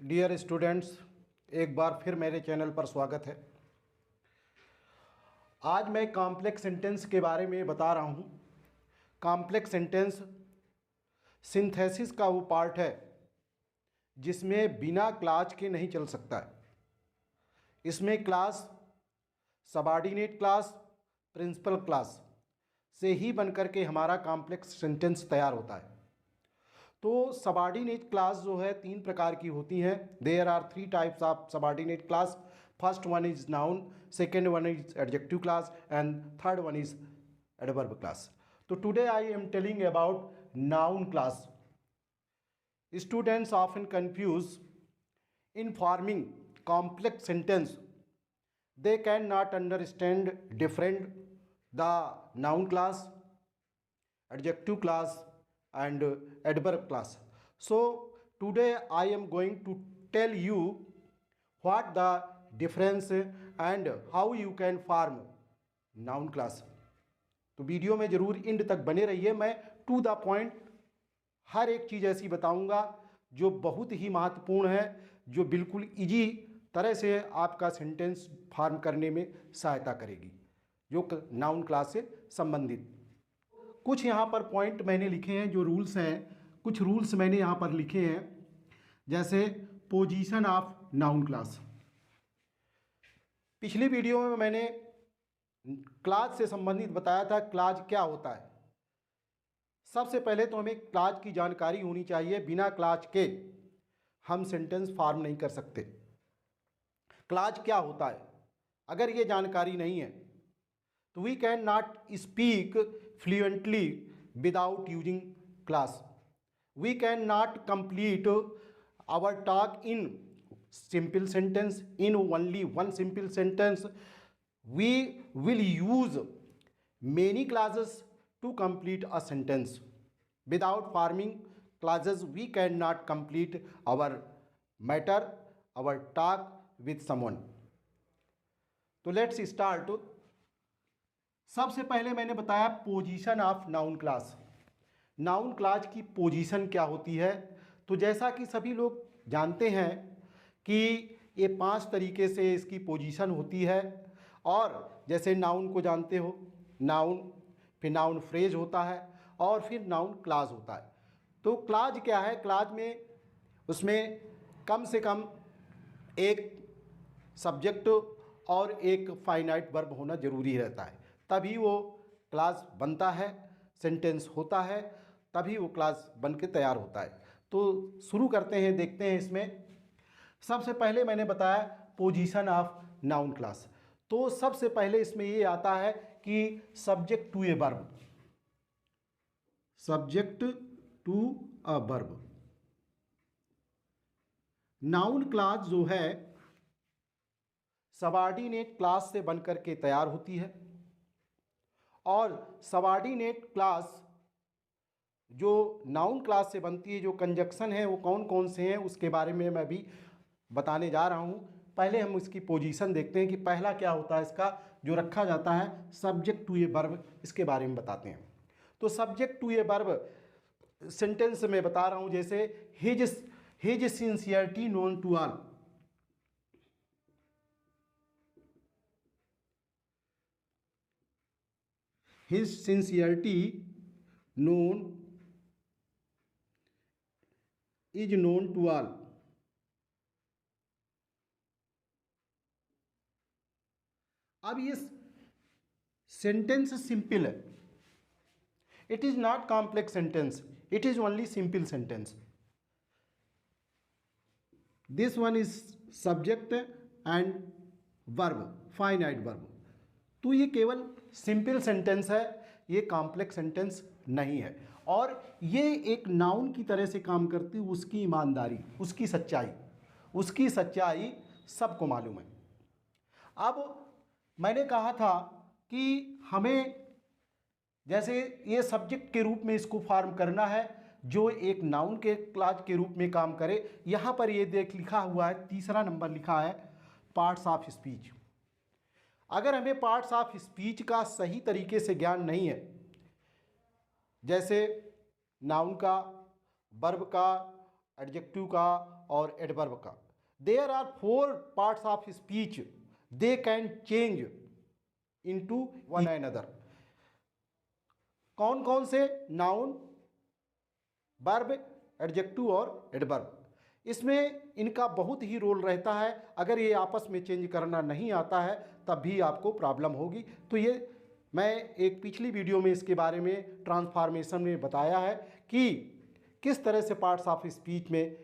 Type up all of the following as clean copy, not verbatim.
Dear students, एक बार फिर मेरे चैनल पर स्वागत है। आज मैं कॉम्प्लेक्स सेंटेंस के बारे में बता रहा हूँ। कॉम्प्लेक्स सेंटेंस सिंथेसिस का वो पार्ट है जिसमें बिना क्लाज के नहीं चल सकता है। इसमें class, subordinate class, principal class से ही बनकर के हमारा कॉम्प्लेक्स सेंटेंस तैयार होता है। तो सबऑर्डिनेट क्लास जो है 3 प्रकार की होती हैं। There are 3 types of subordinate class. First one is noun, second one is adjective class and third one is adverb class. तो today I am telling about noun class. Students often confuse in forming complex sentence. They cannot understand different the noun class, adjective class and adverb class. So today I am going to tell you what the difference and how you can form noun class. तो video में ज़रूर and तक बने रहिए। मैं to the point हर एक चीज़ ऐसी बताऊंगा जो बहुत ही महत्वपूर्ण है, जो बिल्कुल इजी तरह से आपका सेंटेंस फॉर्म करने में सहायता करेगी, जो नाउन क्लास से संबंधित। कुछ यहाँ पर पॉइंट मैंने लिखे हैं, जो रूल्स हैं, कुछ रूल्स मैंने यहाँ पर लिखे हैं। जैसे पोजीशन ऑफ नाउन क्लास। पिछली वीडियो में मैंने क्लाज से संबंधित बताया था क्लाज क्या होता है। सबसे पहले तो हमें क्लाज की जानकारी होनी चाहिए। बिना क्लाज के हम सेंटेंस फॉर्म नहीं कर सकते। क्लाज क्या होता है, अगर ये जानकारी नहीं है तो we can not speak fluently without using class. We can not complete our talk in simple sentence, in only one simple sentence. We will use many classes to complete a sentence. Without forming clauses we cannot complete our matter, our talk with someone. तो let's start. सबसे पहले मैंने बताया position of noun class. Noun class की position क्या होती है। तो जैसा कि सभी लोग जानते हैं कि ये 5 तरीके से इसकी पोजीशन होती है। और जैसे नाउन को जानते हो, नाउन, फिर नाउन फ्रेज होता है और फिर नाउन क्लाज होता है। तो क्लाज क्या है, क्लाज में उसमें कम से कम एक सब्जेक्ट और एक फाइनाइट वर्ब होना ज़रूरी रहता है, तभी वो क्लाज बनता है, सेंटेंस होता है, तभी वो क्लाज बन के तैयार होता है। तो शुरू करते हैं, देखते हैं इसमें। सबसे पहले मैंने बताया पोजीशन ऑफ नाउन क्लास। तो सबसे पहले इसमें ये आता है कि subject to a verb, subject to a verb. Noun class जो है सबऑर्डिनेट क्लास से बनकर के तैयार होती है। और सबऑर्डिनेट क्लास जो नाउन क्लास से बनती है, जो कंजक्शन है वो कौन कौन से हैं उसके बारे में मैं भी बताने जा रहा हूँ। पहले हम इसकी पोजीशन देखते हैं कि पहला क्या होता है इसका, जो रखा जाता है सब्जेक्ट टू ए वर्ब, इसके बारे में बताते हैं। तो subject to a verb sentence में बता रहा हूँ, जैसे his sincerity known to all. His sincerity known is known to all. अब ये सेंटेंस सिंपल है, it is not complex sentence, it is only simple sentence. This one is subject and verb, finite verb. तो ये केवल simple sentence है, ये complex sentence नहीं है। और ये एक नाउन की तरह से काम करती है। उसकी ईमानदारी, उसकी सच्चाई सबको मालूम है। अब मैंने कहा था कि हमें जैसे ये सब्जेक्ट के रूप में इसको फॉर्म करना है, जो एक नाउन के क्लाज के रूप में काम करे। यहाँ पर ये देख लिखा हुआ है, तीसरा नंबर लिखा है पार्ट्स ऑफ स्पीच। अगर हमें पार्ट्स ऑफ स्पीच का सही तरीके से ज्ञान नहीं है, जैसे नाउन का, वर्ब का, एडजेक्टिव का और एडवर्ब का। There are 4 parts of speech, they can change into one another. कौन कौन से? नाउन, वर्ब, एडजेक्टिव और एडवर्ब। इसमें इनका बहुत ही रोल रहता है। अगर ये आपस में चेंज करना नहीं आता है तब भी आपको प्रॉब्लम होगी। तो ये मैं एक पिछली वीडियो में इसके बारे में ट्रांसफॉर्मेशन में बताया है कि किस तरह से पार्ट्स ऑफ स्पीच में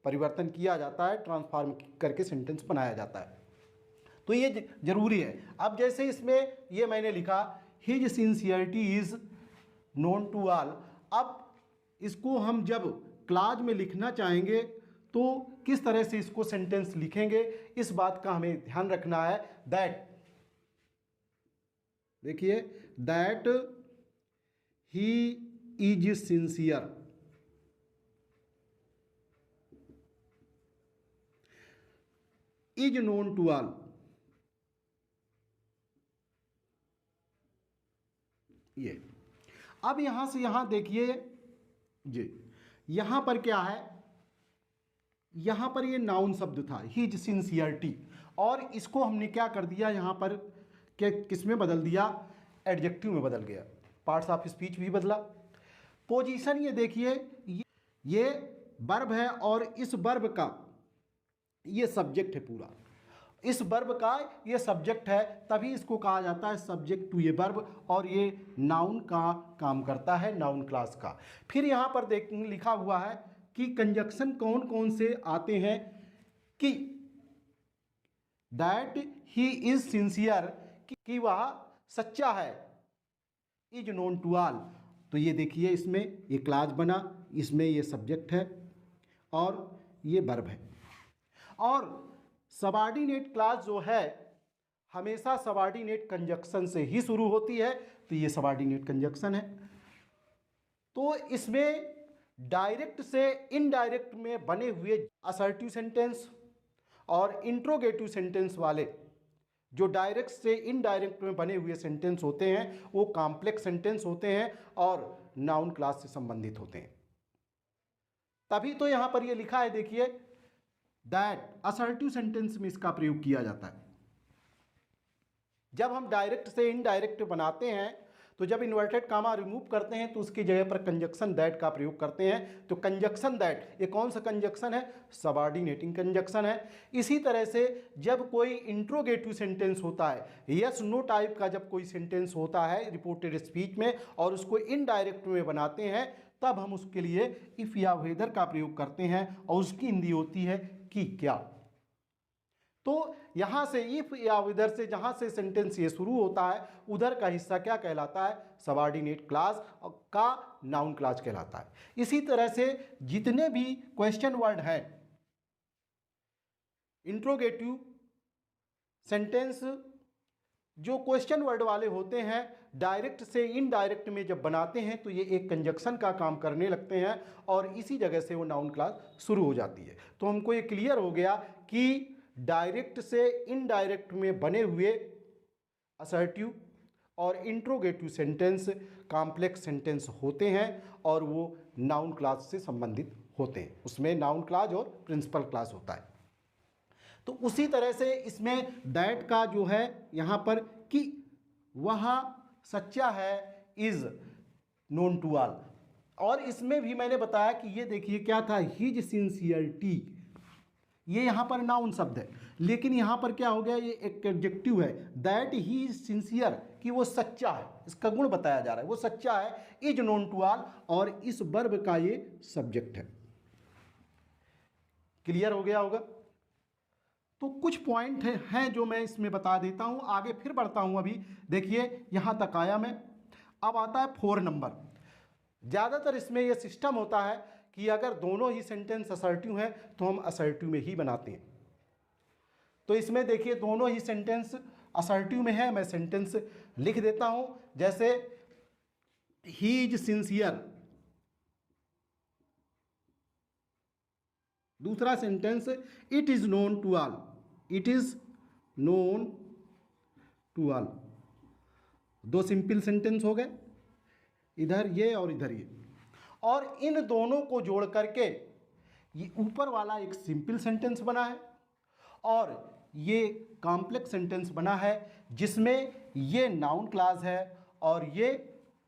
परिवर्तन किया जाता है, ट्रांसफॉर्म करके सेंटेंस बनाया जाता है। तो ये जरूरी है। अब जैसे इसमें ये मैंने लिखा his sincerity is known to all. अब इसको हम जब क्लाज में लिखना चाहेंगे तो किस तरह से इसको सेंटेंस लिखेंगे, इस बात का हमें ध्यान रखना है। दैट, देखिए, that he is sincere, is known to all. ये अब यहां से यहां देखिए जी, यहां पर क्या है, यहां पर ये नाउन शब्द था हिज सिंसियरिटी, और इसको हमने क्या कर दिया यहां पर कि किस में बदल दिया? एडजेक्टिव में बदल गया। पार्ट्स ऑफ स्पीच भी बदला। पोजीशन ये देखिए, ये वर्ब है और इस वर्ब का ये सब्जेक्ट है पूरा, इस वर्ब का ये सब्जेक्ट है, तभी इसको कहा जाता है सब्जेक्ट टू ये वर्ब, और ये नाउन का काम करता है, नाउन क्लास का। फिर यहाँ पर देख लिखा हुआ है कि कंजक्शन कौन कौन से आते हैं, कि दैट ही इज सिंसियर, कि वह सच्चा है, इज नोन टू ऑल। तो ये देखिए, इसमें ये क्लास बना, इसमें ये सब्जेक्ट है और ये वर्ब है। और सबऑर्डिनेट क्लास जो है हमेशा सबऑर्डिनेट कंजक्शन से ही शुरू होती है, तो ये सबऑर्डिनेट कंजक्शन है। तो इसमें डायरेक्ट से इनडायरेक्ट में बने हुए असर्टिव सेंटेंस और इंट्रोगेटिव सेंटेंस वाले, जो डायरेक्ट से इनडायरेक्ट में बने हुए सेंटेंस होते हैं वो कॉम्प्लेक्स सेंटेंस होते हैं और नाउन क्लास से संबंधित होते हैं। तभी तो यहां पर ये लिखा है, देखिए, दैट असर्टिव सेंटेंस में इसका प्रयोग किया जाता है। जब हम डायरेक्ट से इनडायरेक्ट बनाते हैं तो जब इन्वर्टेड कामा रिमूव करते हैं तो उसकी जगह पर कंजक्शन दैट का प्रयोग करते हैं। तो कंजक्शन दैट ये कौन सा कंजक्शन है? सबऑर्डिनेटिंग कंजक्शन है। इसी तरह से जब कोई इंट्रोगेटिव सेंटेंस होता है, यस नो टाइप का जब कोई सेंटेंस होता है रिपोर्टेड स्पीच में और उसको इनडायरेक्ट में बनाते हैं, तब हम उसके लिए इफ या वेदर का प्रयोग करते हैं और उसकी हिंदी होती है कि क्या। तो यहां से इफ या विदर से जहां से सेंटेंस ये शुरू होता है उधर का हिस्सा क्या कहलाता है? सबऑर्डिनेट क्लास का नाउन क्लास कहलाता है। इसी तरह से जितने भी क्वेश्चन वर्ड हैं, इंट्रोगेटिव सेंटेंस जो क्वेश्चन वर्ड वाले होते हैं, डायरेक्ट से इनडायरेक्ट में जब बनाते हैं तो ये एक कंजक्शन का काम करने लगते हैं और इसी जगह से वो नाउन क्लास शुरू हो जाती है। तो हमको ये क्लियर हो गया कि डायरेक्ट से इनडायरेक्ट में बने हुए असर्टिव और इंट्रोगेटिव सेंटेंस कॉम्प्लेक्स सेंटेंस होते हैं और वो नाउन क्लास से संबंधित होते हैं। उसमें नाउन क्लास और प्रिंसिपल क्लास होता है। तो उसी तरह से इसमें दैट का जो है यहाँ पर कि वह सच्चा है, इज नोन टू ऑल। और इसमें भी मैंने बताया कि ये देखिए क्या था, हिज सिंसियरिटी, ये यहाँ पर नाउन शब्द है, लेकिन यहाँ पर क्या हो गया, ये एक एडजेक्टिव है। दैट ही इज सिंसियर, कि वो सच्चा है, इसका गुण बताया जा रहा है, वो सच्चा है, इज नोन टू ऑल, और इस वर्ब का ये सब्जेक्ट है। क्लियर हो गया होगा। तो कुछ पॉइंट हैं जो मैं इसमें बता देता हूं, आगे फिर बढ़ता हूं। अभी देखिए यहां तक आया मैं, अब आता है 4 नंबर। ज़्यादातर इसमें यह सिस्टम होता है कि अगर दोनों ही सेंटेंस असर्टिव हैं तो हम असर्टिव में ही बनाते हैं। तो इसमें देखिए दोनों ही सेंटेंस असर्टिव में है, मैं सेंटेंस लिख देता हूं। जैसे ही इज सिंसियर, दूसरा sentence it is known to all, it is known to all. 2 simple sentence हो गए, इधर ये और इधर ये। और इन दोनों को जोड़ करके ये ऊपर वाला एक सिंपल सेंटेंस बना है और ये कॉम्प्लेक्स सेंटेंस बना है जिसमें ये नाउन क्लॉज है और ये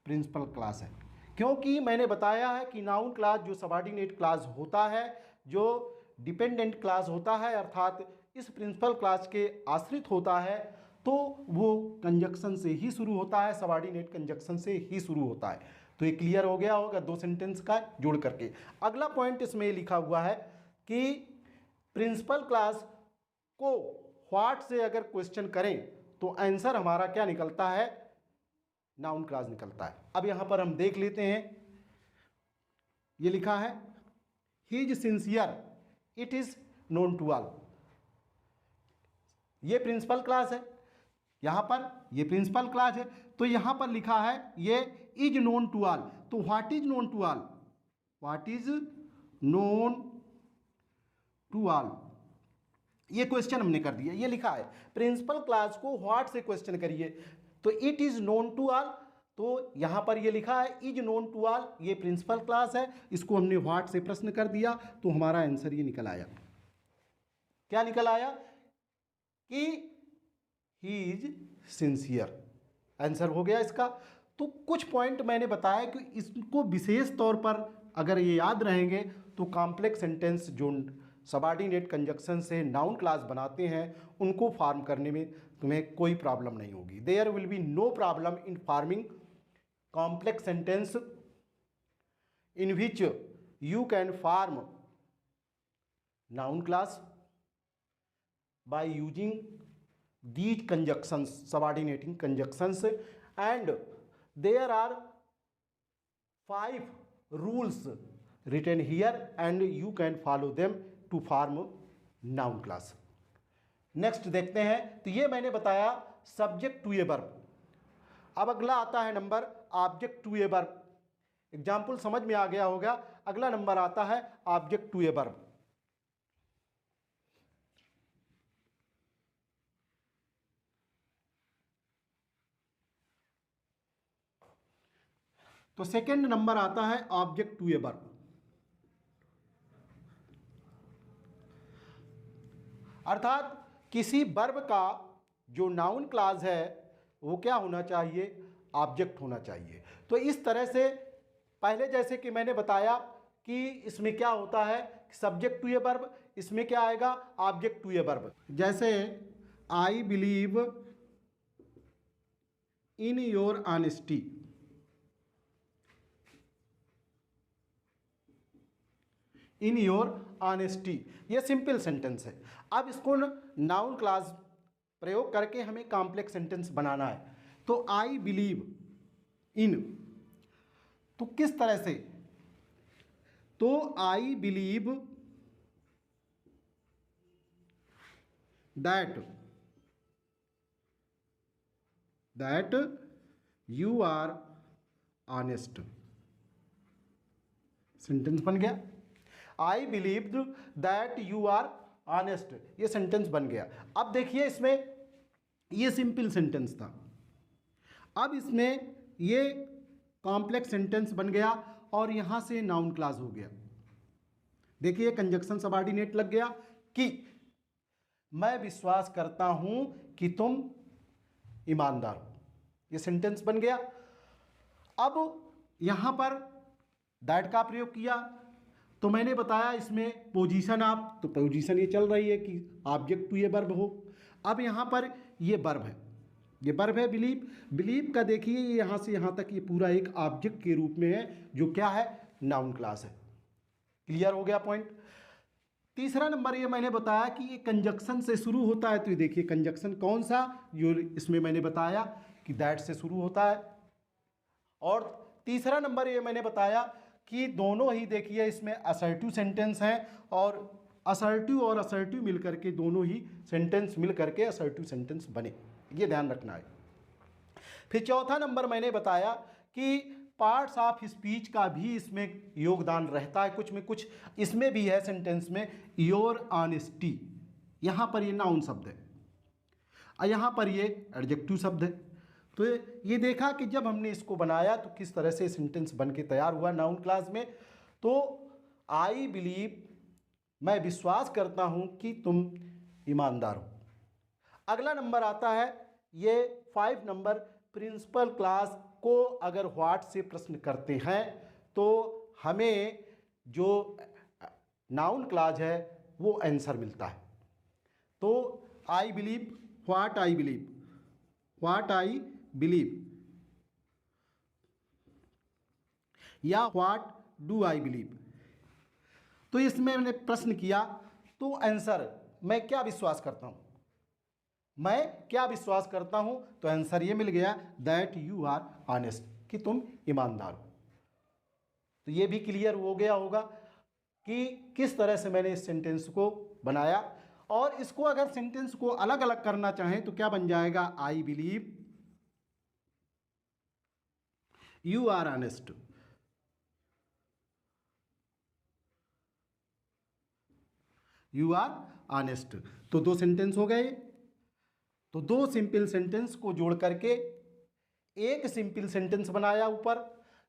प्रिंसिपल क्लॉज है। क्योंकि मैंने बताया है कि नाउन क्लॉज जो सबऑर्डिनेट क्लॉज होता है, जो डिपेंडेंट क्लॉज होता है, अर्थात इस प्रिंसिपल क्लॉज के आश्रित होता है, तो वो कंजक्शन से ही शुरू होता है, सबऑर्डिनेट कंजक्शन से ही शुरू होता है। तो ये क्लियर हो गया होगा दो सेंटेंस का जोड़ करके। अगला पॉइंट इसमें लिखा हुआ है कि प्रिंसिपल क्लॉज को व्हाट से अगर क्वेश्चन करें तो आंसर हमारा क्या निकलता है, नाउन क्लॉज निकलता है। अब यहां पर हम देख लेते हैं, ये लिखा है he is sincere, it is known to all. ये प्रिंसिपल क्लॉज है, यहां पर ये प्रिंसिपल क्लॉज है, तो यहां पर लिखा है ये इज नोन टू ऑल। तो what is known to all, what is known to all, ये क्वेश्चन हमने कर दिया। ये लिखा है प्रिंसिपल क्लॉज को व्हाट से क्वेश्चन करिए, तो it is known to all. तो यहां पर ये लिखा है इज नोन टू ऑल, ये प्रिंसिपल क्लॉज है, इसको हमने व्हाट से प्रश्न कर दिया तो हमारा आंसर ये निकल आया। क्या निकल आया कि ही इज सिंसियर, आंसर हो गया इसका। तो कुछ पॉइंट मैंने बताया कि इसको विशेष तौर पर अगर ये याद रहेंगे तो कॉम्प्लेक्स सेंटेंस जो सबऑर्डिनेट कंजक्शन से नाउन क्लॉज बनाते हैं उनको फॉर्म करने में तुम्हें कोई प्रॉब्लम नहीं होगी। There will be no problem in forming complex sentence in which you can form noun clause by using these conjunctions, subordinating conjunctions, and there are 5 rules written here and you can follow them to form noun class. Next देखते हैं, तो ये मैंने बताया subject to a verb. अब अगला आता है number object to a verb. Example समझ में आ गया होगा। अगला नंबर आता है ऑब्जेक्ट टू ए वर्ब। तो सेकंड नंबर आता है ऑब्जेक्ट टू ए वर्ब। अर्थात किसी वर्ब का जो नाउन क्लॉज है वो क्या होना चाहिए, ऑब्जेक्ट होना चाहिए। तो इस तरह से पहले जैसे कि मैंने बताया कि इसमें क्या होता है सब्जेक्ट टू ए वर्ब, इसमें क्या आएगा ऑब्जेक्ट टू ए वर्ब। जैसे I believe in your honesty, in your honesty, ये सिंपल सेंटेंस है। अब इसको नाउन क्लॉज प्रयोग करके हमें कॉम्प्लेक्स सेंटेंस बनाना है। तो आई बिलीव इन, तो किस तरह से, तो I believe that you are honest, sentence बन गया। I believe that you are honest, ये सेंटेंस बन गया। अब देखिए इसमें ये सिंपल सेंटेंस था, अब इसमें ये कॉम्प्लेक्स सेंटेंस बन गया और यहां से नाउन क्लॉज हो गया। देखिए कंजक्शन सबऑर्डिनेट लग गया कि मैं विश्वास करता हूं कि तुम ईमानदार हो, ये सेंटेंस बन गया। अब यहां पर दैट का प्रयोग किया तो मैंने बताया इसमें पोजीशन आप, तो पोजीशन ये चल रही है कि ऑब्जेक्ट टू ये वर्ब हो। अब यहाँ पर ये वर्ब है, ये वर्ब है बिलीव। बिलीव का देखिए यहाँ से यहाँ तक ये पूरा एक ऑब्जेक्ट के रूप में है जो क्या है नाउन क्लॉज है। क्लियर हो गया पॉइंट। तीसरा नंबर ये मैंने बताया कि ये कंजक्शन से शुरू होता है। तो ये देखिए कंजक्शन कौन सा, जो इसमें मैंने बताया कि दैट से शुरू होता है। और तीसरा नंबर ये मैंने बताया कि दोनों ही देखिए इसमें असर्टिव सेंटेंस हैं और असर्टिव मिल करके दोनों ही सेंटेंस मिल करके असर्टिव सेंटेंस बने, ये ध्यान रखना है। फिर चौथा नंबर मैंने बताया कि पार्ट्स ऑफ स्पीच का भी इसमें योगदान रहता है, कुछ में कुछ इसमें भी है सेंटेंस में। योर ऑनेस्टी, यहाँ पर ये नाउन शब्द है और यहाँ पर ये एडजेक्टिव शब्द है। तो ये देखा कि जब हमने इसको बनाया तो किस तरह से सेंटेंस बन के तैयार हुआ नाउन क्लॉज में। तो आई बिलीव मैं विश्वास करता हूं कि तुम ईमानदार हो। अगला नंबर आता है ये 5 नंबर, प्रिंसिपल क्लास को अगर व्हाट से प्रश्न करते हैं तो हमें जो नाउन क्लॉज है वो आंसर मिलता है। तो I believe, what I believe, what I believe या व्हाट डू आई बिलीव। तो इसमें मैंने प्रश्न किया तो आंसर मैं क्या विश्वास करता हूं, मैं क्या विश्वास करता हूं, तो आंसर ये मिल गया दैट यू आर ऑनेस्ट, कि तुम ईमानदार हो। तो ये भी क्लियर हो गया होगा कि किस तरह से मैंने इस सेंटेंस को बनाया। और इसको अगर सेंटेंस को अलग अलग करना चाहें तो क्या बन जाएगा, I believe you are honest, you are honest. तो 2 सेंटेंस हो गए। तो 2 सिंपल सेंटेंस को जोड़ करके एक सिंपल सेंटेंस बनाया ऊपर,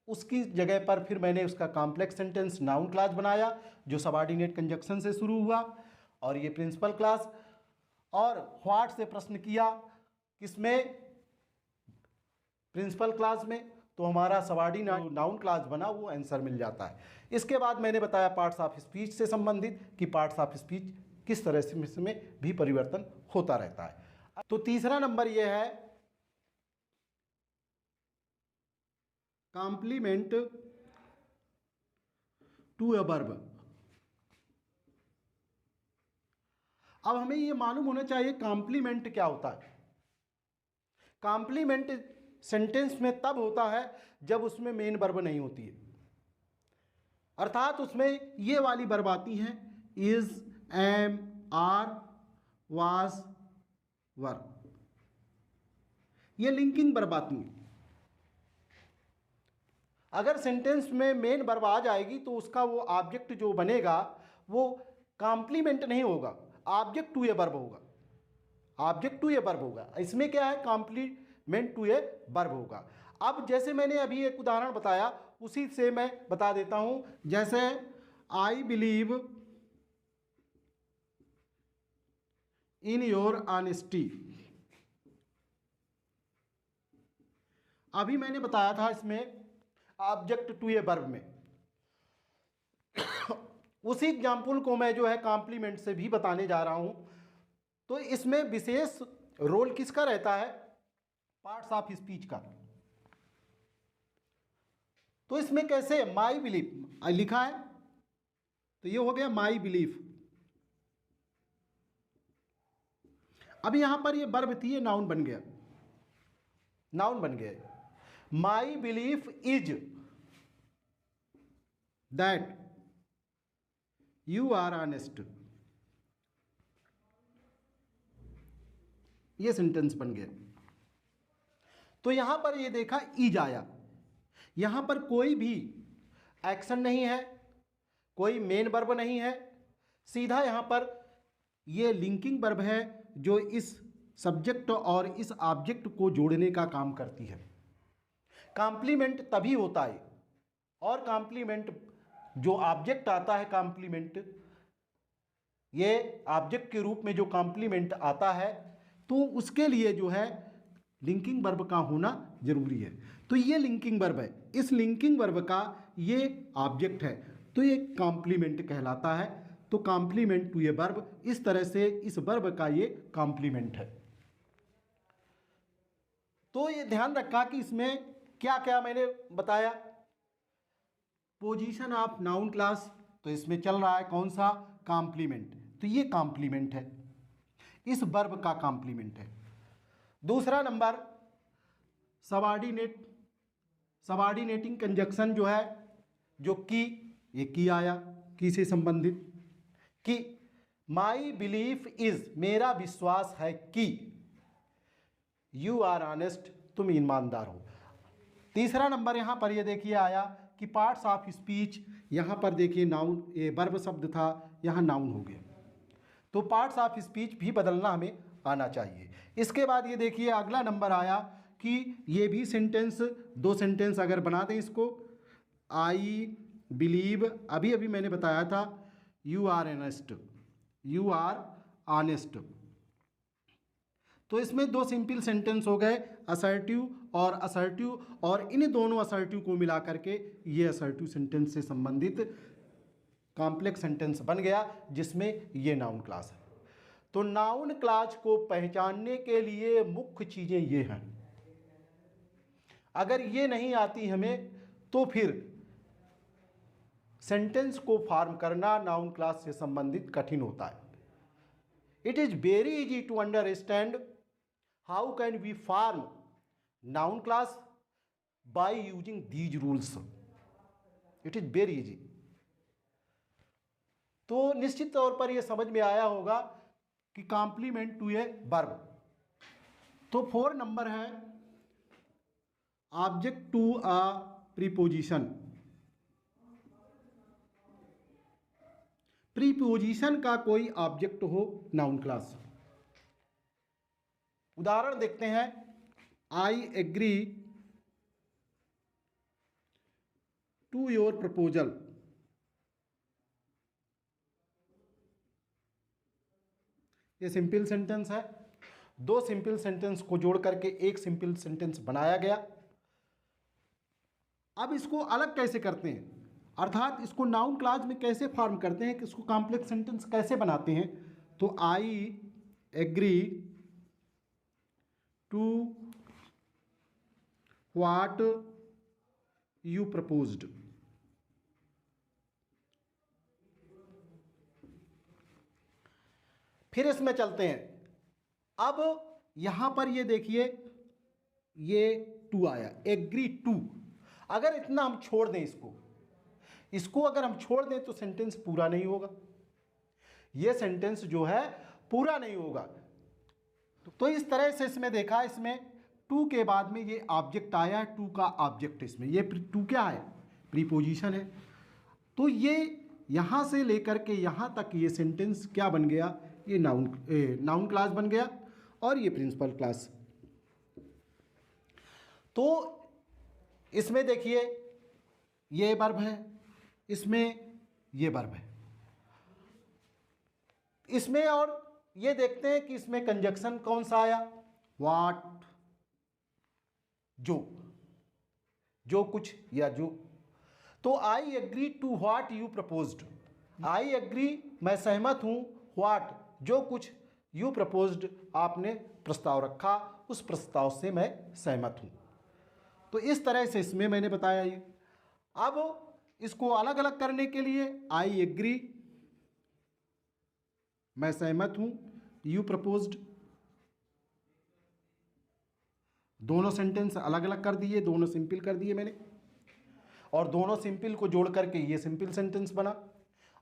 उसकी जगह पर फिर मैंने उसका कॉम्प्लेक्स सेंटेंस नाउन क्लॉज बनाया जो सबऑर्डिनेट कंजक्शन से शुरू हुआ, और ये प्रिंसिपल क्लॉज। और व्हाट से प्रश्न किया किसमें, प्रिंसिपल क्लॉज में, तो हमारा सबऑर्डिनेट नाउन क्लॉज बना, वो आंसर मिल जाता है। इसके बाद मैंने बताया पार्ट्स ऑफ स्पीच से संबंधित कि पार्ट्स ऑफ स्पीच किस तरह से इसमें भी परिवर्तन होता रहता है। तो तीसरा नंबर यह है कॉम्प्लीमेंट टू अ वर्ब। अब हमें यह मालूम होना चाहिए कॉम्प्लीमेंट क्या होता है। कॉम्प्लीमेंट सेंटेंस में तब होता है जब उसमें मेन वर्ब नहीं होती है, अर्थात उसमें ये वाली वर्ब आती हैं इज, एम, आर, वाज, वर, ये लिंकिंग वर्ब आती हैं। अगर सेंटेंस में मेन वर्ब आ जाएगी तो उसका वो ऑब्जेक्ट जो बनेगा वो कॉम्प्लीमेंट नहीं होगा, ऑब्जेक्ट टू ए वर्ब होगा, ऑब्जेक्ट टू ए वर्ब होगा। इसमें क्या है, कॉम्प्लीमेंट टू ए वर्ब होगा। अब जैसे मैंने अभी एक उदाहरण बताया उसी से मैं बता देता हूं, जैसे I believe in your honesty. अभी मैंने बताया था इसमें ऑब्जेक्ट टू ए वर्ब में, उसी एग्जाम्पल को मैं जो है कॉम्प्लीमेंट से भी बताने जा रहा हूं। तो इसमें विशेष रोल किसका रहता है, पार्ट्स ऑफ स्पीच का। तो इसमें कैसे, माई बिलीफ लिखा है तो ये हो गया माई बिलीफ। अब यहां पर ये वर्ब थी, ये नाउन बन गया, नाउन बन गया। My belief is that you are honest, ये सेंटेंस बन गया। तो यहां पर ये देखा इज आया, यहां पर कोई भी एक्शन नहीं है, कोई मेन वर्ब नहीं है, सीधा यहां पर ये लिंकिंग वर्ब है जो इस सब्जेक्ट और इस ऑब्जेक्ट को जोड़ने का काम करती है। कॉम्प्लीमेंट तभी होता है, और कॉम्प्लीमेंट जो ऑब्जेक्ट आता है, कॉम्प्लीमेंट ये ऑब्जेक्ट के रूप में जो कॉम्प्लीमेंट आता है, तो उसके लिए जो है लिंकिंग वर्ब का होना जरूरी है। तो ये लिंकिंग वर्ब है, इस लिंकिंग वर्ब का ये ऑब्जेक्ट है, तो ये कॉम्प्लीमेंट कहलाता है। तो कॉम्प्लीमेंट टू ए वर्ब, इस तरह से इस वर्ब का ये कॉम्प्लीमेंट है। तो ये ध्यान रखा कि इसमें क्या क्या मैंने बताया, पोजीशन ऑफ नाउन क्लास, तो इसमें चल रहा है कौन सा, कॉम्प्लीमेंट, तो ये कॉम्प्लीमेंट है, इस वर्ब का कॉम्प्लीमेंट है। दूसरा नंबर सबऑर्डिनेट, सबऑर्डिनेटिंग कंजक्शन जो है, जो की, ये की आया, की से संबंधित, कि माई बिलीफ इज, मेरा विश्वास है कि, यू आर ऑनेस्ट, तुम ईमानदार हो। तीसरा नंबर यहां पर ये देखिए आया कि पार्ट्स ऑफ स्पीच, यहां पर देखिए नाउन, ये वर्ब शब्द था, यहां नाउन हो गया, तो पार्ट्स ऑफ स्पीच भी बदलना हमें आना चाहिए। इसके बाद ये देखिए अगला नंबर आया कि ये भी सेंटेंस, 2 सेंटेंस अगर बना दें इसको, आई बिलीव, अभी अभी मैंने बताया था you are honest, you are honest. तो इसमें दो सिंपल सेंटेंस हो गए, असर्टिव और असर्टिव, और इन दोनों असर्टिव को मिला करके ये असर्टिव सेंटेंस से संबंधित कॉम्प्लेक्स सेंटेंस बन गया, जिसमें ये नाउन क्लास है। तो नाउन क्लास को पहचानने के लिए मुख्य चीजें ये हैं। अगर ये नहीं आती हमें तो फिर सेंटेंस को फॉर्म करना नाउन क्लास से संबंधित कठिन होता है। It is very easy to understand how can we form noun class by using these rules. It is very easy. तो निश्चित तौर पर यह समझ में आया होगा कि कॉम्प्लीमेंट टू ए वर्ब। तो 4 नंबर है object to a preposition. Preposition का कोई ऑब्जेक्ट हो नाउन क्लास। उदाहरण देखते हैं, I agree to your proposal. ये सिंपल सेंटेंस है। दो सिंपल सेंटेंस को जोड़ करके एक सिंपल सेंटेंस बनाया गया। अब इसको अलग कैसे करते हैं, अर्थात इसको नाउन क्लास में कैसे फॉर्म करते हैं, कि इसको कॉम्प्लेक्स सेंटेंस कैसे बनाते हैं। तो I agree to what you proposed. फिर इसमें चलते हैं। अब यहां पर ये देखिए, ये टू आया, एग्री टू। अगर इतना हम छोड़ दें, इसको अगर हम छोड़ दें तो सेंटेंस पूरा नहीं होगा। ये सेंटेंस जो है पूरा नहीं होगा। तो इस तरह से इसमें देखा, इसमें टू के बाद में ये ऑब्जेक्ट आया, टू का ऑब्जेक्ट, इसमें ये टू क्या है, प्रीपोजिशन है। तो ये यहां से लेकर के यहां तक ये सेंटेंस क्या बन गया, ये नाउन क्लास बन गया, और ये प्रिंसिपल क्लास। तो इसमें देखिए ये वर्ब है, इसमें ये वर्ब है, इसमें और ये देखते हैं कि इसमें कंजक्शन कौन सा आया, व्हाट, जो कुछ या जो। तो I agree to what you proposed. I agree मैं सहमत हूं, व्हाट जो कुछ, यू प्रपोज्ड आपने प्रस्ताव रखा, उस प्रस्ताव से मैं सहमत हूं। तो इस तरह से इसमें मैंने बताया ये। अब इसको अलग अलग करने के लिए आई एग्री मैं सहमत हूं, यू प्रपोज्ड, दोनों सेंटेंस अलग अलग कर दिए, दोनों सिंपल कर दिए मैंने, और दोनों सिंपल को जोड़ करके ये सिंपल सेंटेंस बना,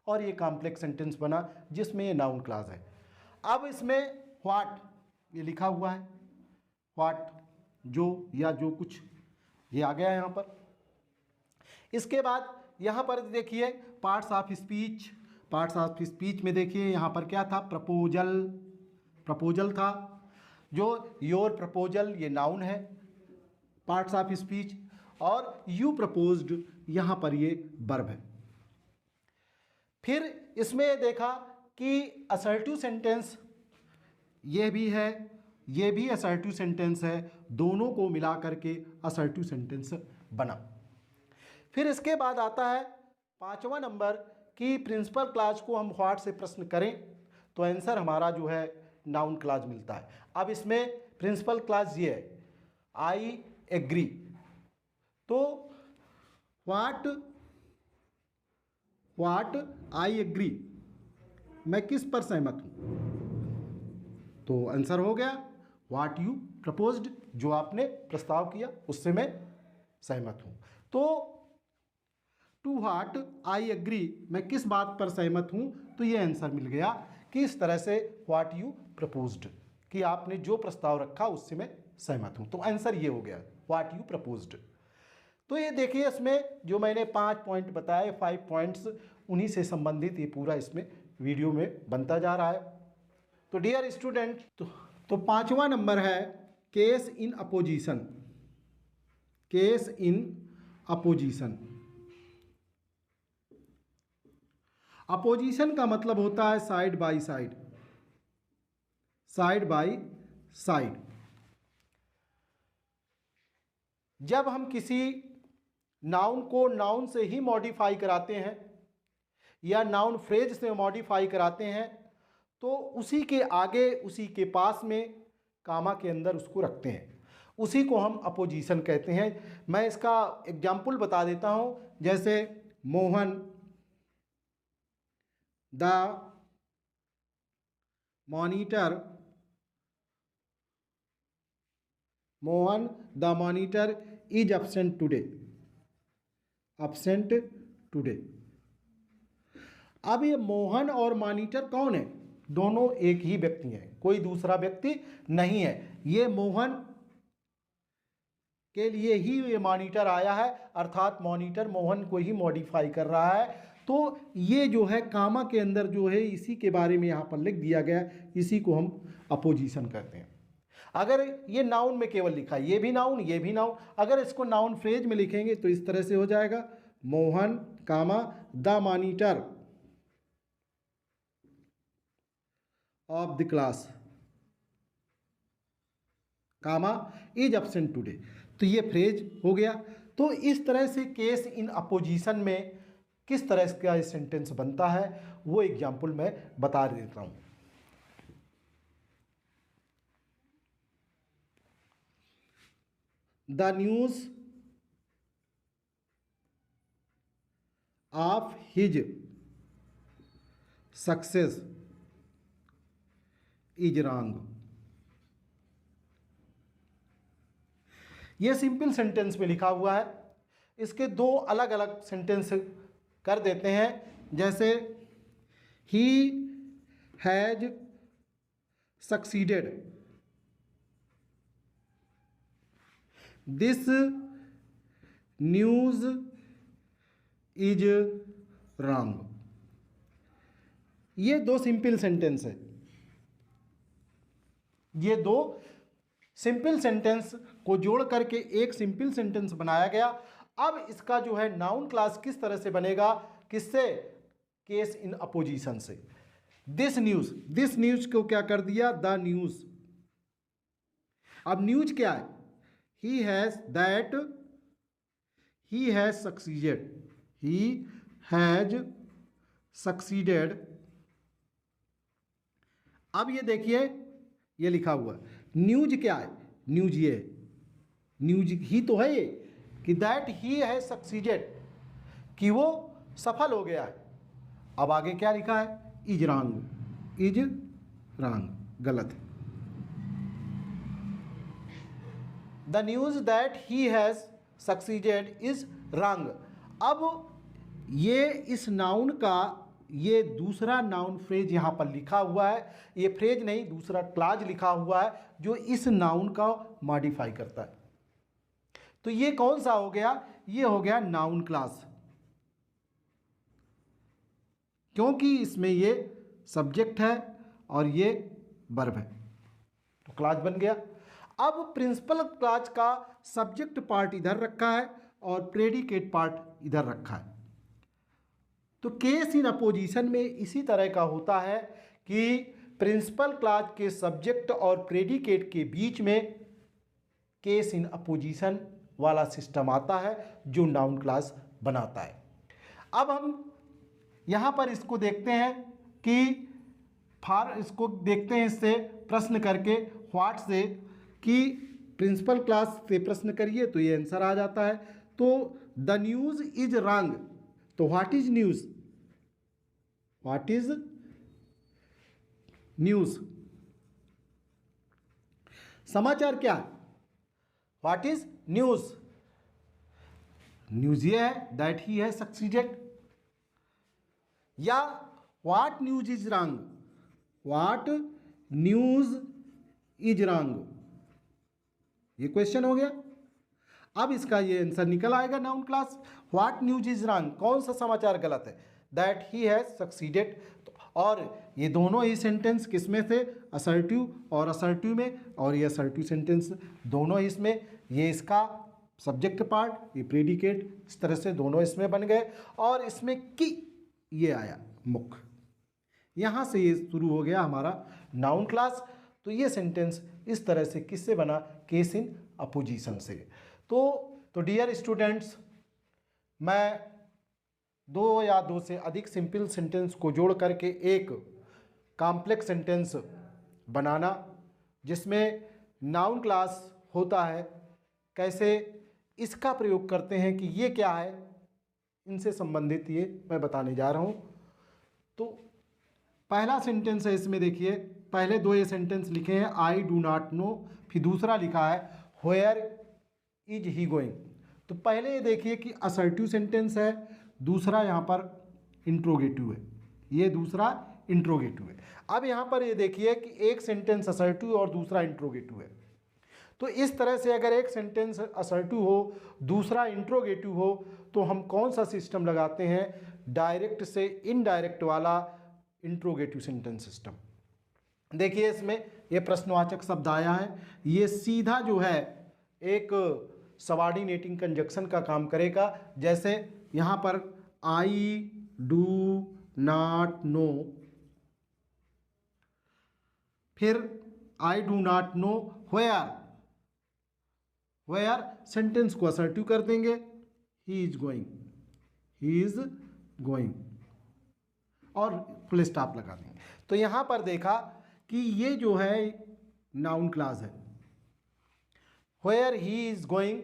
और ये कॉम्प्लेक्स सेंटेंस बना जिसमें ये नाउन क्लास है। अब इसमें व्हाट ये लिखा हुआ है, व्हाट जो या जो कुछ, ये आ गया यहाँ पर। इसके बाद यहाँ पर देखिए parts of speech. Parts of speech में देखिए यहाँ पर क्या था, प्रपोजल था, जो योर प्रपोजल ये नाउन है, पार्ट्स ऑफ स्पीच, और यू प्रपोज्ड यहाँ पर ये वर्ब है। फिर इसमें देखा कि असर्टिव सेंटेंस ये भी है, ये भी असर्टिव सेंटेंस है, दोनों को मिला करके असर्टिव सेंटेंस बना। फिर इसके बाद आता है 5वां नंबर कि प्रिंसिपल क्लास को हम व्हाट से प्रश्न करें तो आंसर हमारा जो है नाउन क्लास मिलता है। अब इसमें प्रिंसिपल क्लास ये है, आई एग्री। तो व्हाट आई एग्री, मैं किस पर सहमत हूं, तो आंसर हो गया व्हाट यू प्रपोज्ड, जो आपने प्रस्ताव किया उससे मैं सहमत हूं। तो टू व्हाट आई एग्री, मैं किस बात पर सहमत हूं, तो ये आंसर मिल गया कि इस तरह से व्हाट यू प्रपोज्ड, कि आपने जो प्रस्ताव रखा उससे मैं सहमत हूं। तो आंसर ये हो गया व्हाट यू प्रपोज्ड। तो ये देखिए इसमें जो मैंने 5 पॉइंट बताए, 5 पॉइंट्स, उन्हीं से संबंधित ये पूरा इसमें वीडियो में बनता जा रहा है। तो डियर स्टूडेंट, तो 5वां नंबर है case in opposition. Case in opposition. Opposition का मतलब होता है side by side, side by side. जब हम किसी नाउन को नाउन से ही मॉडिफाई कराते हैं या नाउन फ्रेज से मॉडिफाई कराते हैं तो उसी के आगे, उसी के पास में कामा के अंदर उसको रखते हैं, उसी को हम अपोजिशन कहते हैं। मैं इसका एग्जाम्पल बता देता हूं, जैसे Mohan the monitor, Mohan the monitor is absent today, absent today. अब ये मोहन और मॉनिटर कौन है? दोनों एक ही व्यक्ति हैं, कोई दूसरा व्यक्ति नहीं है। ये मोहन के लिए ही ये मॉनिटर आया है, अर्थात मॉनिटर मोहन को ही मॉडिफाई कर रहा है। तो ये जो है कामा के अंदर जो है इसी के बारे में यहाँ पर लिख दिया गया, इसी को हम अपोजिशन कहते हैं। अगर ये नाउन में केवल लिखा है, ये भी नाउन, ये भी नाउन, अगर इसको नाउन फ्रेज में लिखेंगे तो इस तरह से हो जाएगा, Mohan comma the monitor of the class comma is absent today. तो ये फ्रेज हो गया। तो इस तरह से केस इन अपोजिशन में किस तरह का सेंटेंस बनता है वो एग्जाम्पल मैं बता देता हूं। The news of his success is wrong. ये सिंपल सेंटेंस में लिखा हुआ है। इसके दो अलग अलग सेंटेंस कर देते हैं, जैसे he has succeeded, this news is wrong. ये दो सिंपल सेंटेंस है। ये दो सिंपल सेंटेंस को जोड़ करके एक सिंपल सेंटेंस बनाया गया। अब इसका जो है नाउन क्लास किस तरह से बनेगा, किससे? केस इन अपोजिशन से। दिस न्यूज, दिस न्यूज को क्या कर दिया? The news. अब न्यूज क्या है? He has that he has succeeded, he has succeeded. अब ये देखिए, ये लिखा हुआ है। न्यूज क्या है? न्यूज ये है, न्यूज ही तो है ये कि दैट ही हैज सक्सीडेड, कि वो सफल हो गया है। अब आगे क्या लिखा है? इज रॉन्ग, इज रॉन्ग, गलत है। The news that he has succeeded is wrong. अब ये इस नाउन का ये दूसरा नाउन फ्रेज यहाँ पर लिखा हुआ है। ये फ्रेज नहीं, दूसरा क्लाज लिखा हुआ है जो इस नाउन का मॉडिफाई करता है। तो ये कौन सा हो गया? ये हो गया नाउन क्लास, क्योंकि इसमें ये सब्जेक्ट है और ये वर्ब है, तो क्लाज बन गया। अब प्रिंसिपल क्लाज का सब्जेक्ट पार्ट इधर रखा है और प्रेडिकेट पार्ट इधर रखा है। तो केस इन अपोजिशन में इसी तरह का होता है कि प्रिंसिपल क्लाज के सब्जेक्ट और प्रेडिकेट के बीच में केस इन अपोजिशन वाला सिस्टम आता है जो नाउन क्लास बनाता है। अब हम यहाँ पर इसको देखते हैं कि इसको देखते हैं इससे प्रश्न करके, व्हाट से, कि प्रिंसिपल क्लास से प्रश्न करिए तो ये आंसर आ जाता है। तो द न्यूज़ इज रॉन्ग, तो what is news? What is news? समाचार क्या है? What is news? न्यूज़ ये है दैट ही हैज सक्सीडेड। या what news is wrong? What news is wrong, ये क्वेश्चन हो गया। अब इसका ये आंसर निकल आएगा noun class. What news is wrong, कौन सा समाचार गलत है? That he has succeeded. और ये दोनों ही सेंटेंस किस में थे? असर्टिव और असर्टिव में, और ये असर्टिव सेंटेंस दोनों इसमें, ये इसका सब्जेक्ट पार्ट, ये प्रेडिकेट, इस तरह से दोनों इसमें बन गए। और इसमें कि ये आया मुख्य। यहाँ से ये शुरू हो गया हमारा नाउन क्लास। तो ये सेंटेंस इस तरह से किससे बना, केस इन अपोजिशन से। तो डियर स्टूडेंट्स, मैं दो या दो से अधिक सिंपल सेंटेंस को जोड़ करके एक कॉम्प्लेक्स सेंटेंस बनाना जिसमें नाउन क्लास होता है, कैसे इसका प्रयोग करते हैं कि ये क्या है, इनसे संबंधित ये मैं बताने जा रहा हूँ। तो पहला सेंटेंस है इसमें, देखिए पहले दो ये सेंटेंस लिखे हैं, आई डू नॉट नो, फिर दूसरा लिखा है व्हेयर इज ही गोइंग। तो पहले ये देखिए कि असर्टिव सेंटेंस है, दूसरा यहाँ पर इंट्रोगेटिव है, ये दूसरा इंट्रोगेटिव है। अब यहाँ पर ये देखिए कि एक सेंटेंस असर्टिव और दूसरा इंट्रोगेटिव है। तो इस तरह से अगर एक सेंटेंस असर्टिव हो, दूसरा इंट्रोगेटिव हो, तो हम कौन सा सिस्टम लगाते हैं, डायरेक्ट से इनडायरेक्ट वाला इंट्रोगेटिव सेंटेंस सिस्टम। देखिए इसमें ये प्रश्नवाचक शब्द आया है, ये सीधा जो है एक सबऑर्डिनेटिंग कंजक्शन का काम करेगा। जैसे यहाँ पर आई डू नॉट नो, फिर I do not know where, where sentence को असर्टिव कर देंगे, he is going, he is going, और फुल स्टॉप लगा देंगे। तो यहाँ पर देखा कि ये जो है नाउन क्लास है, व्हेयर ही इज गोइंग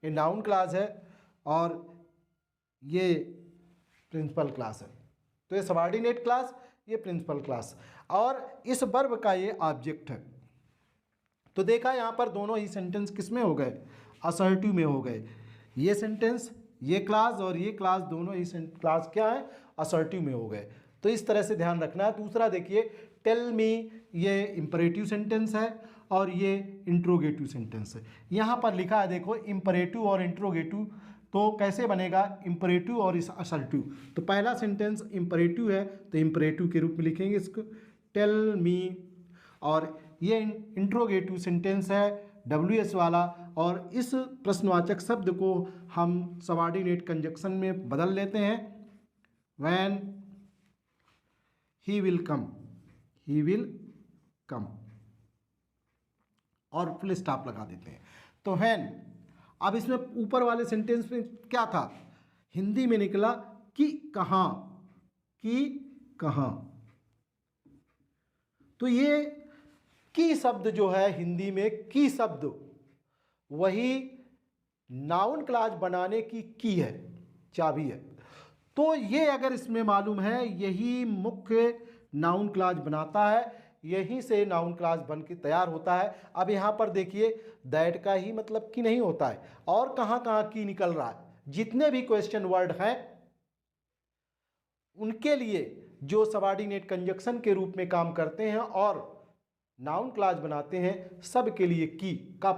ये नाउन क्लास है, और ये प्रिंसिपल क्लास है। तो ये सबऑर्डिनेट क्लास, ये प्रिंसिपल क्लास, और इस वर्ब का ये ऑब्जेक्ट है। तो देखा यहाँ पर दोनों ही सेंटेंस किस में हो गए, असर्टिव में हो गए। ये सेंटेंस, ये क्लास और ये क्लास, दोनों ही क्लास क्या है, असर्टिव में हो गए। तो इस तरह से ध्यान रखना है। दूसरा देखिए टेल मी, ये इंपरेटिव सेंटेंस है और ये इंट्रोगेटिव सेंटेंस है। यहाँ पर लिखा है देखो इंपरेटिव और इंट्रोगेटिव, तो कैसे बनेगा, इंपरेटिव और असर्टिव। तो पहला सेंटेंस इंपरेटिव है तो इंपरेटिव के रूप में लिखेंगे इसको, टेल मी, और ये इंट्रोगेटिव सेंटेंस है WS वाला, और इस प्रश्नवाचक शब्द को हम सबऑर्डिनेट कंजक्शन में बदल लेते हैं, when he will come, he will कम, और फुल स्टॉप लगा देते हैं। तो व्हेन, अब इसमें ऊपर वाले सेंटेंस में क्या था, हिंदी में निकला कि कहाँ, कि कहाँ। तो ये की शब्द जो है हिंदी में, की शब्द वही नाउन क्लास बनाने की है, चाबी है। तो ये अगर इसमें मालूम है, यही मुख्य नाउन क्लास बनाता है, यहीं से नाउन क्लास बन के तैयार होता है। अब यहाँ पर देखिए दैट का ही मतलब की नहीं होता है, और कहाँ कहाँ की निकल रहा है। जितने भी क्वेश्चन वर्ड हैं उनके लिए जो सबऑर्डिनेट कंजक्शन के रूप में काम करते हैं और नाउन क्लास बनाते हैं, सब के लिए की का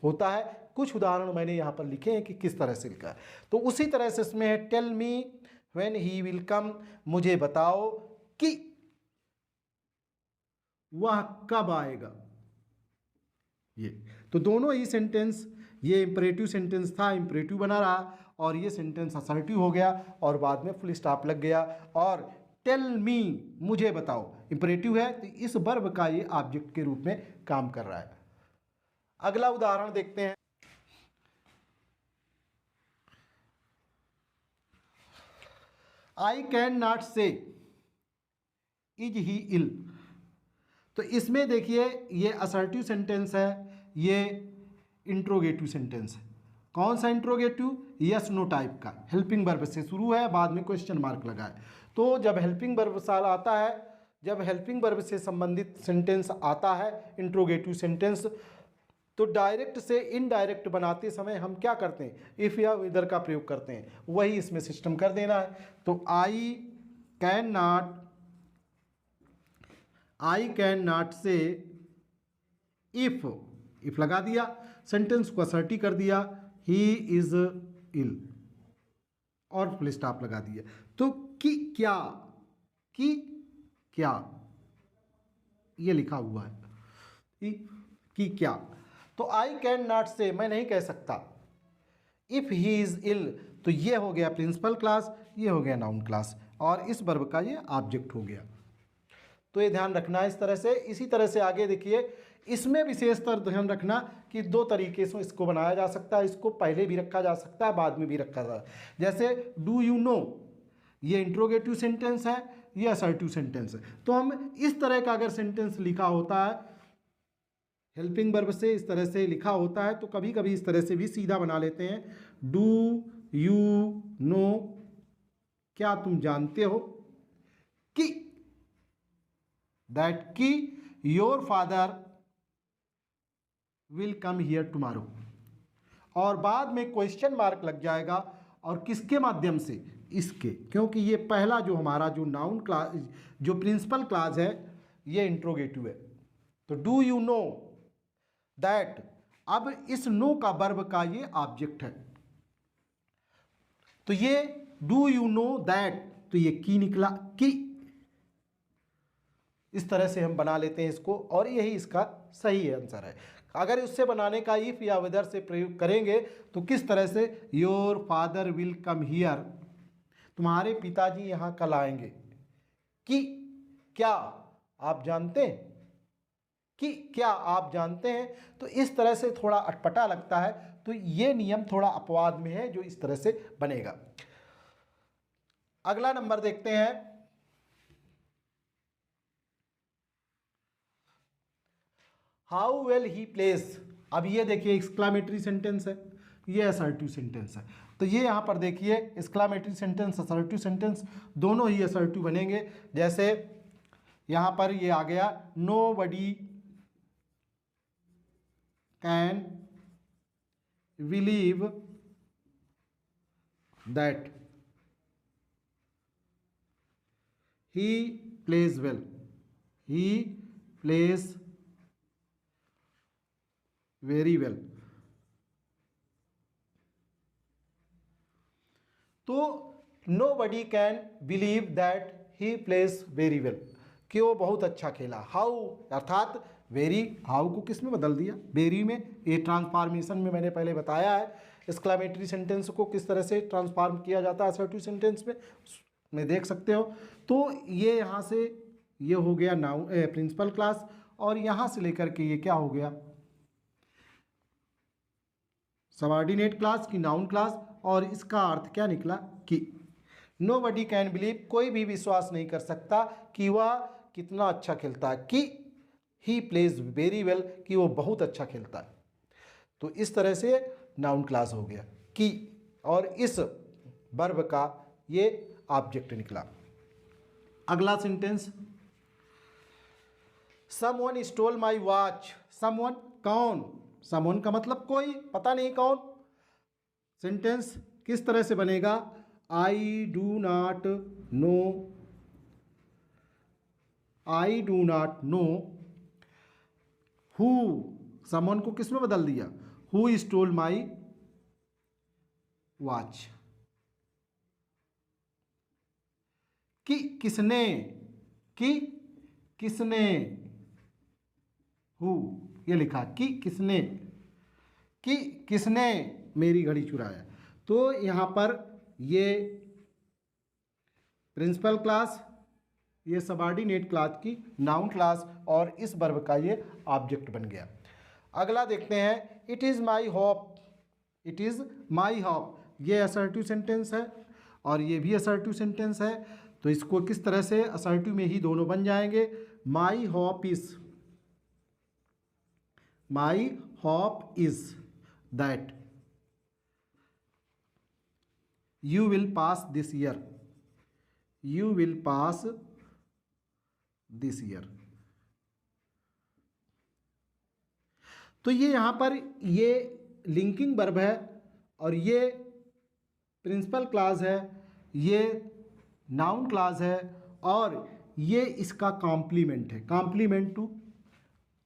होता है। कुछ उदाहरण मैंने यहाँ पर लिखे हैं कि किस तरह से लिखा है। तो उसी तरह से इसमें है tell me when he will come, मुझे बताओ कि वह कब आएगा। ये तो दोनों ही सेंटेंस, ये इंपरेटिव सेंटेंस था, इंपरेटिव बना रहा, और ये सेंटेंस असर्टिव हो गया और बाद में फुल स्टॉप लग गया। और टेल मी, मुझे बताओ, इंपरेटिव है तो इस वर्ब का ये ऑब्जेक्ट के रूप में काम कर रहा है। अगला उदाहरण देखते हैं, आई कैन नॉट से इज ही इल। तो इसमें देखिए ये असर्टिव सेंटेंस है, ये इंट्रोगेटिव सेंटेंस है। कौन सा इंट्रोगेटिव, यस नो टाइप का, हेल्पिंग वर्ब से शुरू है, बाद में क्वेश्चन मार्क लगा है। तो जब हेल्पिंग वर्ब साल आता है, जब हेल्पिंग वर्ब से संबंधित सेंटेंस आता है इंट्रोगेटिव सेंटेंस, तो डायरेक्ट से इनडायरेक्ट बनाते समय हम क्या करते हैं, इफ़ या इधर का प्रयोग करते हैं, वही इसमें सिस्टम कर देना है। तो आई कैन नॉट से इफ लगा दिया, सेंटेंस को असर्टिव कर दिया, ही इज इल, और फुल स्टॉप लगा दिया। तो कि क्या ये लिखा हुआ है कि क्या। तो आई कैन नॉट से, मैं नहीं कह सकता। इफ ही इज इल, तो ये हो गया प्रिंसिपल क्लास, ये हो गया नाउन क्लास। और इस वर्ब का ये ऑब्जेक्ट हो गया। तो ये ध्यान रखना है इस तरह से। इसी तरह से आगे देखिए, इसमें विशेषतर ध्यान रखना कि दो तरीके से इसको बनाया जा सकता है। इसको पहले भी रखा जा सकता है, बाद में भी रखा जा सकता है। जैसे डू यू नो, ये इंट्रोगेटिव सेंटेंस है, ये असर्टिव सेंटेंस है। तो हम इस तरह का अगर सेंटेंस लिखा होता है हेल्पिंग वर्ब से, इस तरह से लिखा होता है, तो कभी कभी इस तरह से भी सीधा बना लेते हैं। डू यू नो, क्या तुम जानते हो कि, दैट कि your father will come here tomorrow, और बाद में क्वेश्चन मार्क लग जाएगा। और किसके माध्यम से? इसके, क्योंकि ये पहला जो हमारा जो नाउन क्लास, जो प्रिंसिपल क्लास है, ये इंट्रोगेटिव है। तो डू यू नो दैट, अब इस नो का वर्ब का ये ऑब्जेक्ट है। तो ये डू यू नो दैट, तो ये की निकला, की। इस तरह से हम बना लेते हैं इसको, और यही इसका सही आंसर है। अगर उससे बनाने का इफ या वेदर से प्रयोग करेंगे तो किस तरह से, your father will come here, तुम्हारे पिताजी यहां कल आएंगे। कि क्या आप जानते हैं, कि क्या आप जानते हैं। तो इस तरह से थोड़ा अटपटा लगता है, तो ये नियम थोड़ा अपवाद में है जो इस तरह से बनेगा। अगला नंबर देखते हैं, हाउ वेल ही प्लेस। अब ये देखिए एक्सक्लामेटरी सेंटेंस है, ये असर्टिव सेंटेंस है। तो ये यहाँ पर देखिए एक्सक्लामेटरी सेंटेंस, असर्टिव सेंटेंस दोनों ही असर्टिव बनेंगे। जैसे यहाँ पर ये आ गया, nobody can believe that he plays well, he plays very well. तो nobody can believe that he plays very well, कि वो बहुत अच्छा खेला। हाउ अर्थात वेरी, हाउ को किस में बदल दिया, वेरी में। ये ट्रांसफॉर्मेशन में मैंने पहले बताया है एक्सक्लामेटरी सेंटेंस को किस तरह से ट्रांसफॉर्म किया जाता है असर्टिव सेंटेंस में देख सकते हो। तो ये यहाँ से ये हो गया नाउन प्रिंसिपल क्लास, और यहाँ से लेकर के ये क्या हो गया, सबऑर्डिनेट क्लास की नाउन क्लास। और इसका अर्थ क्या निकला, कि नो बडी कैन बिलीव, कोई भी विश्वास नहीं कर सकता कि वह कितना अच्छा खेलता है, कि ही प्लेज वेरी वेल, कि वो बहुत अच्छा खेलता है। तो इस तरह से नाउन क्लास हो गया कि, और इस वर्ब का ये ऑब्जेक्ट निकला। अगला sentence, someone stole my watch. Someone कौन, समवन का मतलब कोई, पता नहीं कौन। सेंटेंस किस तरह से बनेगा, I do not know, I do not know who, someone को किस में बदल दिया, हु स्टोल माई वॉच। कि किसने, कि किसने, हु ये लिखा, कि किसने, कि किसने मेरी घड़ी चुराया। तो यहाँ पर ये प्रिंसिपल क्लास, ये सबऑर्डिनेट क्लास की नाउन क्लास, और इस वर्ब का ये ऑब्जेक्ट बन गया। अगला देखते हैं, it is my hope. It is my hope, ये असर्टिव सेंटेंस है और ये भी असर्टिव सेंटेंस है। तो इसको किस तरह से, असर्टिव में ही दोनों बन जाएंगे। My hope is, my hope is that you will pass this year, you will pass this year. तो ये यहाँ पर ये लिंकिंग वर्ब है, और ये प्रिंसिपल क्लास है, ये नाउन क्लास है, और ये इसका कॉम्प्लीमेंट है, complement to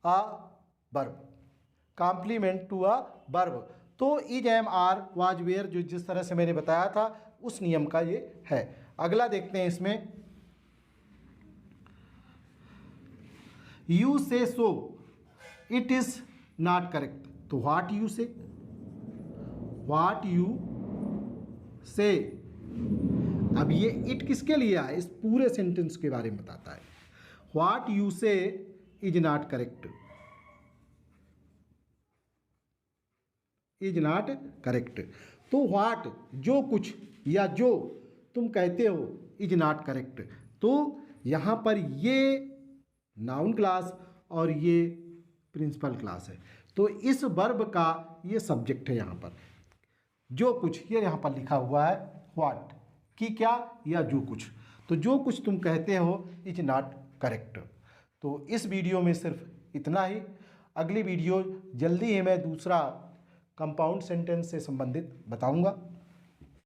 a verb, complement to a verb. तो is am are was were, जो जिस तरह से मैंने बताया था उस नियम का ये है। अगला देखते हैं इसमें, यू से so it is not correct. तो व्हाट यू से, व्हाट यू से अब ये इट किसके लिए है, इस पूरे सेंटेंस के बारे में बताता है। व्हाट यू से is not correct, is not correct. तो व्हाट जो कुछ या जो तुम कहते हो इज नॉट करेक्ट, तो यहाँ पर ये नाउन क्लास और ये प्रिंसिपल क्लास है, तो इस वर्ब का ये सब्जेक्ट है। यहाँ पर जो कुछ ये यहाँ पर लिखा हुआ है व्हाट कि क्या या जो कुछ, तो जो कुछ तुम कहते हो इज नॉट करेक्ट। तो इस वीडियो में सिर्फ इतना ही। अगली वीडियो जल्दी ही मैं दूसरा कंपाउंड सेंटेंस से संबंधित बताऊंगा।